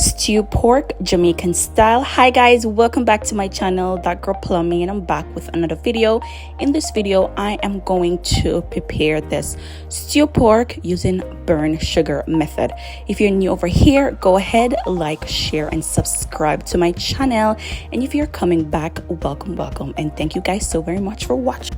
stew pork Jamaican style. Hi guys, welcome back to my channel, That Girl Plumbing, and I'm back with another video. In this video I am going to prepare this stew pork using burnt sugar method. If you're new over here, go ahead, like, share, and subscribe to my channel. And if you're coming back, welcome, and thank you guys so very much for watching.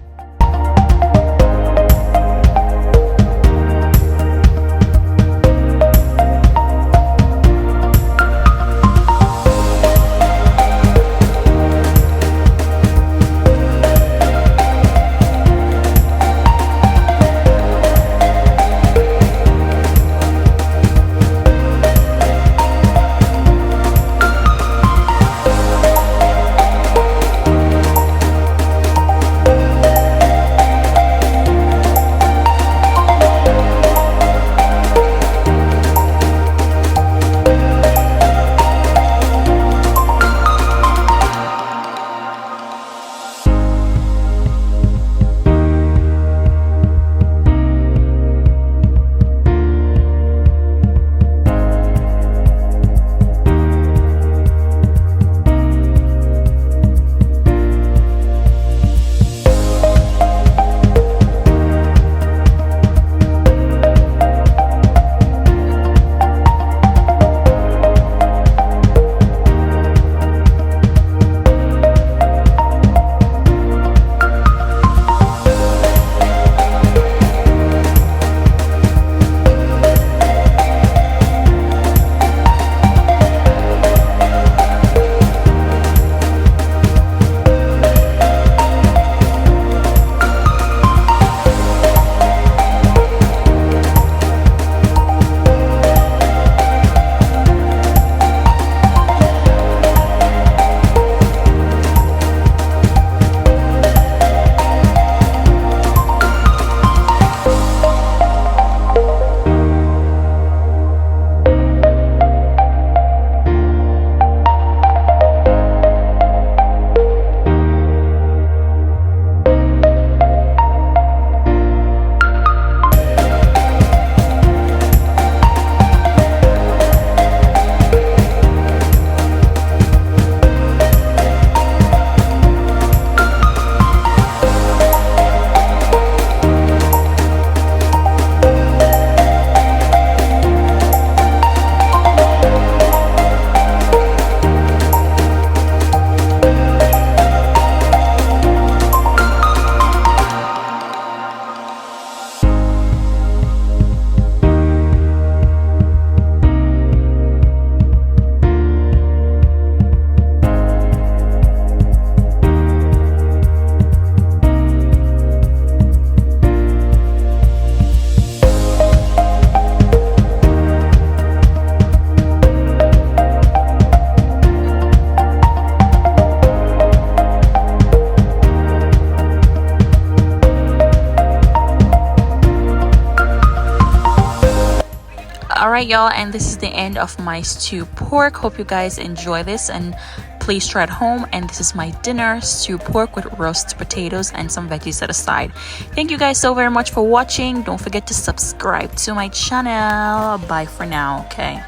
Alright y'all, and this is the end of my stew pork. Hope you guys enjoy this and please try it home. And this is my dinner, stew pork with roast potatoes and some veggies set aside. Thank you guys so very much for watching. Don't forget to subscribe to my channel. Bye for now. Okay.